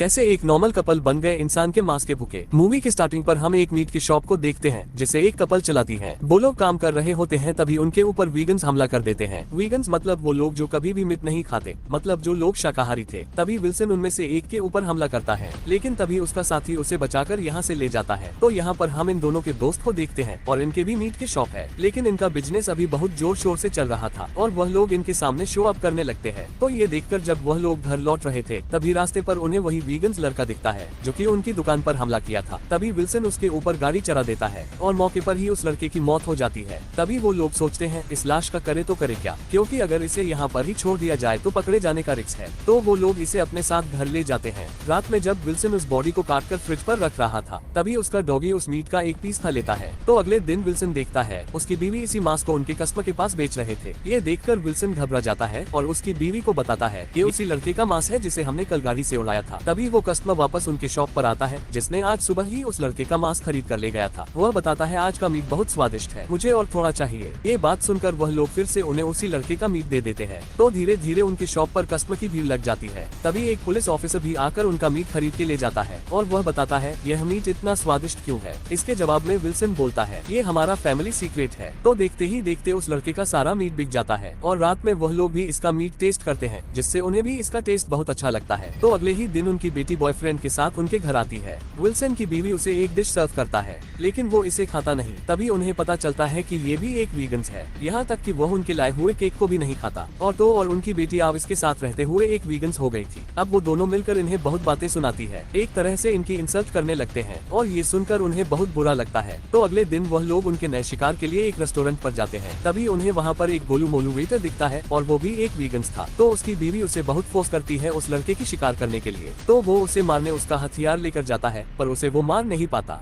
कैसे एक normal couple बन गए इंसान के मांस के भूखे। मूवी की स्टार्टिंग पर हम एक मीट की शॉप को देखते हैं जिसे एक कपल चलाती है। वो लोग काम कर रहे होते हैं, तभी उनके ऊपर वीगन्स हमला कर देते हैं। वीगन्स मतलब वो लोग जो कभी भी मीट नहीं खाते, मतलब जो लोग शाकाहारी थे। तभी विल्सन उनमें से एक के ऊपर हमला करता है, लेकिन तभी उसका साथी उसे बचाकर यहाँ से ले जाता है। तो यहाँ पर हम इन दोनों के दोस्त को देखते हैं और इनके भी मीट की शॉप है, लेकिन इनका बिजनेस अभी बहुत जोर शोर से चल रहा था और वह लोग इनके सामने शो अप करने लगते हैं। तो ये देखकर जब वह लोग घर लौट रहे थे, तभी रास्ते पर उन्हें वही वीगन्स लड़का दिखता है जो कि उनकी दुकान पर हमला किया था। तभी विल्सन उसके ऊपर गाड़ी चढ़ा देता है और मौके पर ही उस लड़के की मौत हो जाती है। तभी वो लोग सोचते हैं इस लाश का करे तो करे क्या, क्योंकि अगर इसे यहाँ पर ही छोड़ दिया जाए तो पकड़े जाने का रिस्क है। तो वो लोग इसे अपने साथ घर ले जाते हैं। रात में जब विल्सन उस बॉडी को काटकर फ्रिज पर रख रहा था, तभी उसका डॉगी उस मीट का एक पीस खा लेता है। तो अगले दिन विल्सन देखता है उसकी बीवी इसी मांस को उनके कस्टमर के पास बेच रहे थे। ये देखकर विल्सन घबरा जाता है और उसकी बीवी को बताता है ये उसी लड़के का मांस है जिसे हमने कल गाड़ी से उड़ाया था। तभी वो कस्टमर वापस उनके शॉप पर आता है जिसने आज सुबह ही उस लड़के का मांस खरीद कर ले गया था। वह बताता है आज का मीट बहुत स्वादिष्ट है, मुझे और थोड़ा चाहिए। ये बात सुनकर वह लोग फिर से उन्हें उसी लड़के का मीट दे देते हैं। तो धीरे धीरे उनकी शॉप पर कस्टमर की भीड़ लग जाती है। तभी एक पुलिस ऑफिसर भी आकर उनका मीट खरीद के ले जाता है और वह बताता है यह मीट इतना स्वादिष्ट क्यों है। इसके जवाब में विल्सन बोलता है ये हमारा फैमिली सीक्रेट है। तो देखते ही देखते उस लड़के का सारा मीट बिक जाता है और रात में वह लोग भी इसका मीट टेस्ट करते हैं, जिससे उन्हें भी इसका टेस्ट बहुत अच्छा लगता है। तो अगले ही दिन उनकी बेटी बॉयफ्रेंड के साथ उनके घर आती है। विल्सन की बीवी उसे एक डिश सर्व करता है, लेकिन वो इसे खाता नहीं। तभी उन्हें पता चलता है कि ये भी एक वीगन्स है, यहाँ तक कि वह उनके लाए हुए केक को भी नहीं खाता। और उनकी बेटी अब इसके साथ रहते हुए एक वीगन्स हो गई थी। अब वो दोनों मिलकर इन्हें बहुत बातें सुनाती है, एक तरह से इनकी इंसल्ट करने लगते हैं और ये सुनकर उन्हें बहुत बुरा लगता है। तो अगले दिन वह लोग उनके नए शिकार के लिए एक रेस्टोरेंट पर जाते हैं। तभी उन्हें वहाँ पर एक गोलू मोलू वेटर दिखता है और वो भी एक वीगन्स था। तो उसकी बीवी उसे बहुत फोर्स करती है उस लड़के की शिकार करने के लिए। तो वो उसे मारने उसका हथियार लेकर जाता है, पर उसे वो मार नहीं पाता।